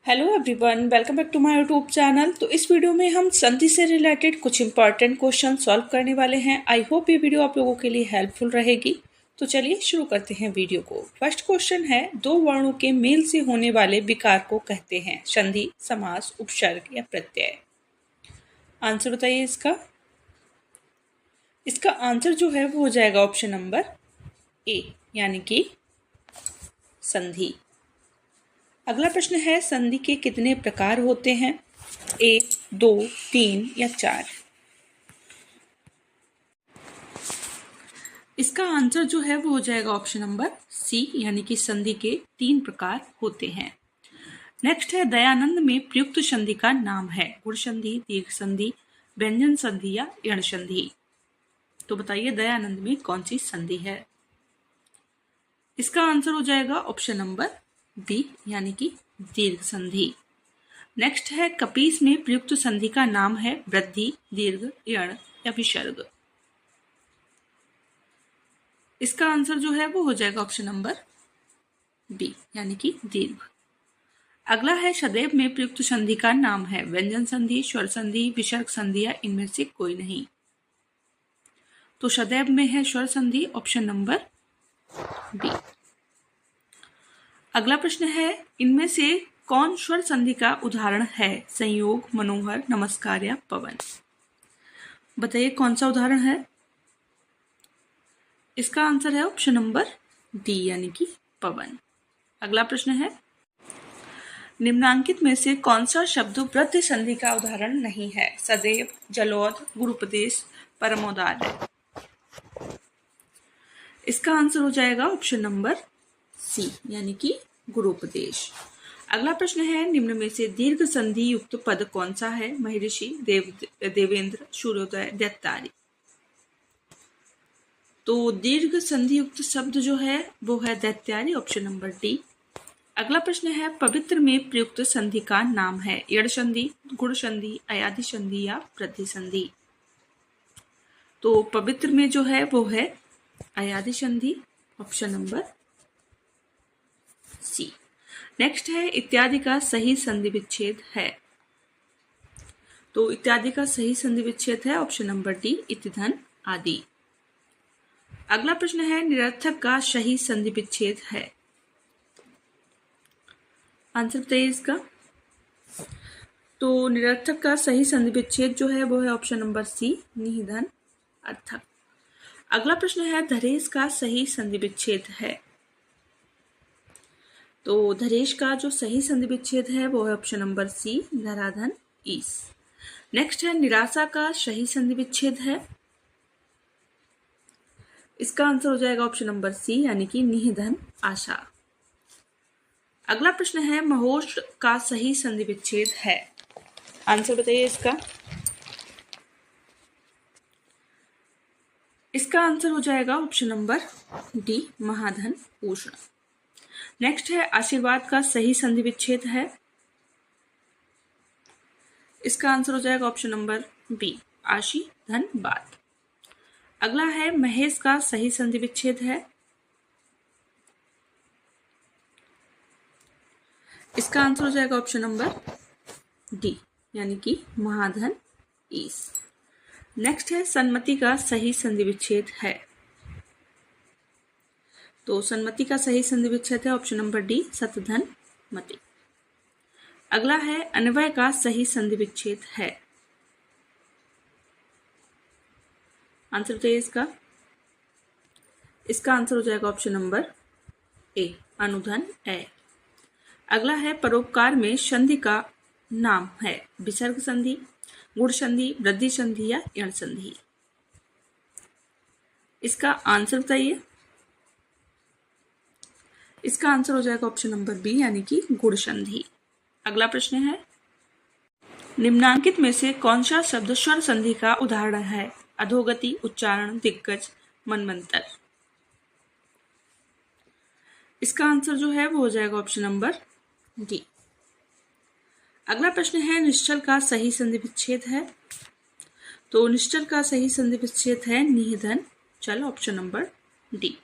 Hello everyone, welcome back to my YouTube channel. तो इस video में हम संधि से रिलेटेड कुछ इंपॉर्टेंट क्वेश्चन सॉल्व करने वाले हैं। आई होप ये वीडियो आप लोगों के लिए हेल्पफुल रहेगी। तो चलिए शुरू करते हैं वीडियो को। फर्स्ट क्वेश्चन है, दो वर्णों के मेल से होने वाले विकार को कहते हैं संधि, समास, उपसर्ग या प्रत्यय। आंसर बताइए इसका। इसका आंसर जो है वो हो जाएगा ऑप्शन नंबर ए, यानी कि संधि। अगला प्रश्न है, संधि के कितने प्रकार होते हैं? 1, 2, 3 या 4। इसका आंसर जो है वो हो जाएगा ऑप्शन नंबर सी, यानी कि संधि के 3 प्रकार होते हैं। नेक्स्ट है, दयानंद में प्रयुक्त संधि का नाम है गुण संधि, दीर्घ संधि, व्यंजन संधि या यण संधि। तो बताइए दयानंद में कौन सी संधि है? इसका आंसर हो जाएगा ऑप्शन नंबर बी, यानी कि दीर्घ संधि। नेक्स्ट है, कपीस में प्रयुक्त संधि का नाम है वृद्धि, दीर्घ, यण या विसर्ग। इसका आंसर जो है वो हो जाएगा ऑप्शन नंबर बी, यानी कि दीर्घ। अगला है, सदैव में प्रयुक्त संधि का नाम है व्यंजन संधि, स्वर संधि, विसर्ग संधि या इनमें से कोई नहीं। तो सदैव में है स्वर संधि, ऑप्शन नंबर बी। अगला प्रश्न है, इनमें से कौन स्वर संधि का उदाहरण है? संयोग, मनोहर, नमस्कार या पवन। बताइए कौन सा उदाहरण है? इसका आंसर है ऑप्शन नंबर डी, यानी कि पवन। अगला प्रश्न है, निम्नांकित में से कौन सा शब्द वृद्धि संधि का उदाहरण नहीं है? सदैव, जलोद, गुरुपदेश, परमोदार्य। इसका आंसर हो जाएगा ऑप्शन नंबर सी, यानी कि गुरुपदेश। अगला प्रश्न है, निम्न में से दीर्घ संधि युक्त पद कौन सा है? महर्षि, देवेंद्र, सूर्योदय, दैत्यारी। तो दीर्घ संधि युक्त शब्द जो है वो है दैत्यारी, ऑप्शन नंबर डी। अगला प्रश्न है, पवित्र में प्रयुक्त संधि का नाम है यण संधि, गुण संधि, अयादि संधि या वृद्धि संधि। तो पवित्र में जो है वो है अयादि संधि, ऑप्शन नंबर सी। नेक्स्ट है, इत्यादि का सही संधि विच्छेद है। तो इत्यादि का सही संधि विच्छेद है ऑप्शन नंबर डी, इति, धन, आदि। अगला प्रश्न है, निरर्थक का सही संधि विच्छेद है। आंसर बताइए इसका। तो निरर्थक का सही संधि विच्छेद जो है वो है ऑप्शन नंबर सी, निहि, धन, अर्थक। अगला प्रश्न है, धरेश का सही संधि विच्छेद है। तो धरेश का जो सही संधि विच्छेद है वो है ऑप्शन नंबर सी, धराधन, ईस। नेक्स्ट है, निराशा का सही संधि विच्छेद है। इसका आंसर हो जाएगा ऑप्शन नंबर सी, यानी कि निहि, धन, आशा। अगला प्रश्न है, महोश का सही संधि विच्छेद है। आंसर बताइए इसका। इसका आंसर हो जाएगा ऑप्शन नंबर डी, महाधन, उष्ण। नेक्स्ट है, आशीर्वाद का सही संधि विच्छेद है। इसका आंसर हो जाएगा ऑप्शन नंबर बी, आशी, धन, बात। अगला है, महेश का सही संधि विच्छेद है। इसका आंसर हो जाएगा ऑप्शन नंबर डी, यानी कि महाधन, ईस। नेक्स्ट है, सन्मति का सही संधि विच्छेद है। तो सन्मति का सही संधि विच्छेद है ऑप्शन नंबर डी, सतधन, मति। अगला है, अन्वय का सही संधि विच्छेद है। आंसर बताइए इसका। इसका आंसर हो जाएगा ऑप्शन नंबर ए, अनुधन, ए। अगला है, परोपकार में संधि का नाम है विसर्ग संधि, गुण संधि, वृद्धि संधि या यण संधि। इसका आंसर बताइए। इसका आंसर हो जाएगा ऑप्शन नंबर बी, यानी कि गुण संधि। अगला प्रश्न है, निम्नांकित में से कौन सा शब्द स्वर संधि का उदाहरण है? अधोगति, उच्चारण, दिग्गज, मनमंत्र। इसका आंसर जो है वो हो जाएगा ऑप्शन नंबर डी। अगला प्रश्न है, निश्चल का सही संधि विच्छेद है। तो निश्चल का सही संधि विच्छेद है निहि, धन, चल, ऑप्शन नंबर डी।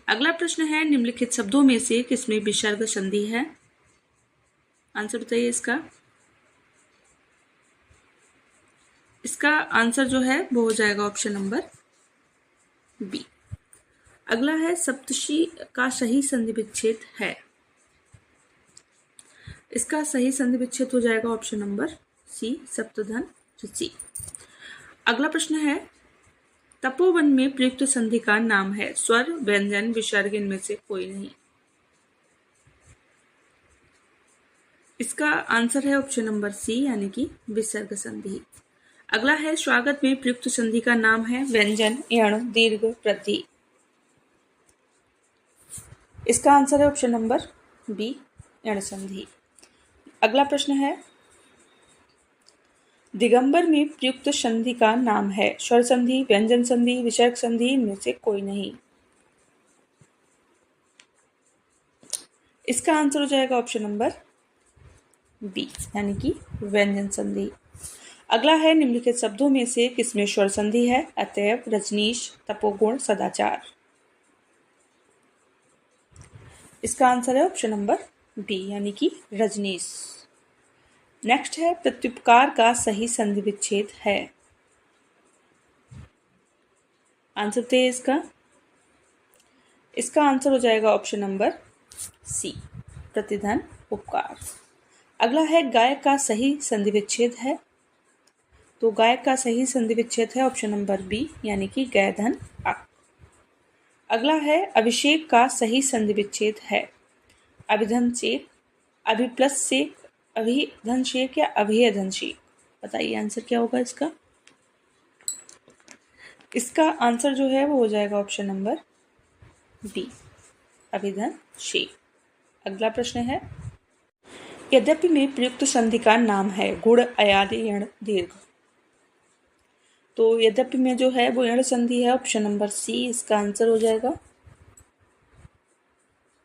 अगला प्रश्न है, निम्नलिखित शब्दों में से किसमें विसर्ग संधि है? आंसर बताइए इसका। इसका आंसर जो है वो हो जाएगा ऑप्शन नंबर बी। अगला है सप्तशी का सही संधि विच्छेद है। इसका सही संधि विच्छेद हो जाएगा ऑप्शन नंबर सी, सप्तधन ऋषि। अगला प्रश्न है तपोवन में प्रयुक्त संधि का नाम है स्वर, व्यंजन, विसर्ग, इनमें से कोई नहीं। इसका आंसर है ऑप्शन नंबर सी यानी कि विसर्ग संधि। अगला है स्वागत में प्रयुक्त संधि का नाम है व्यंजन, यण, दीर्घ, प्रति। इसका आंसर है ऑप्शन नंबर बी, यण संधि। अगला प्रश्न है दिगंबर में प्रयुक्त संधि का नाम है स्वर संधि, व्यंजन संधि, विसर्ग संधि, इनमें से कोई नहीं। इसका आंसर हो जाएगा ऑप्शन नंबर बी यानी कि व्यंजन संधि। अगला है निम्नलिखित शब्दों में से किसमें स्वर संधि है? अतएव, रजनीश, तपोगुण, सदाचार। इसका आंसर है ऑप्शन नंबर बी यानी कि रजनीश। नेक्स्ट है प्रत्युपकार का सही संधि विच्छेद है। आंसर बताइए इसका। इसका आंसर हो जाएगा ऑप्शन नंबर सी, प्रतिधन उपकार। अगला है गायक का सही संधि विच्छेद है। तो गायक का सही संधि विच्छेद है ऑप्शन नंबर बी यानी कि गय धन अक। अगला है अभिषेक का सही संधि विच्छेद है। अभिधन शेक, अभिप्लस शेक, अभिधन शेक या अभिधन शेक। बताइए आंसर क्या होगा इसका। इसका आंसर जो है वो हो जाएगा ऑप्शन नंबर बी, अभिधन शेक। अगला प्रश्न है यद्यपि में प्रयुक्त संधि का नाम है गुण, अयादि, यण, दीर्घ। तो यद्यपि में जो है वो यण संधि है ऑप्शन नंबर सी, इसका आंसर हो जाएगा।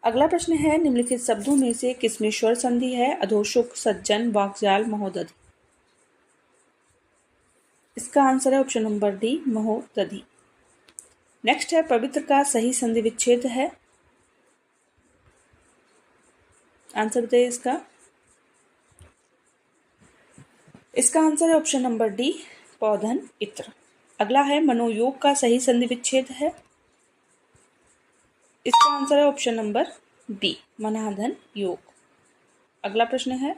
अगला प्रश्न है निम्नलिखित शब्दों में से किसमें स्वर संधि है? अधोसुख, सज्जन, वाक्जाल, महोदधि। इसका आंसर है ऑप्शन नंबर डी, महोदधि। नेक्स्ट है पवित्र का सही संधि विच्छेद है। आंसर बताइए इसका। इसका आंसर है ऑप्शन नंबर डी, पौधन, इत्र। अगला है मनोयोग का सही संधि विच्छेद है। इसका आंसर है ऑप्शन नंबर बी, मनाधन योग। अगला प्रश्न है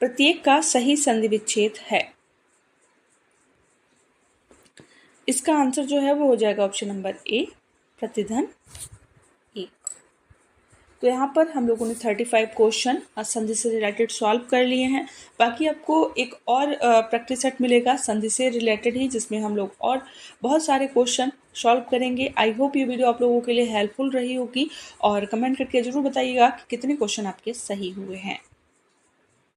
प्रत्येक का सही संधि विच्छेद है। इसका आंसर जो है वो हो जाएगा ऑप्शन नंबर ए, प्रतिधन एक। तो यहाँ पर हम लोगों ने 35 क्वेश्चन संधि से रिलेटेड सॉल्व कर लिए हैं। बाकी आपको एक और प्रैक्टिस सेट मिलेगा संधि से रिलेटेड ही, जिसमें हम लोग और बहुत सारे क्वेश्चन सॉल्व करेंगे। आई होप ये वीडियो आप लोगों के लिए हेल्पफुल रही होगी और कमेंट करके ज़रूर बताइएगा कि कितने क्वेश्चन आपके सही हुए हैं।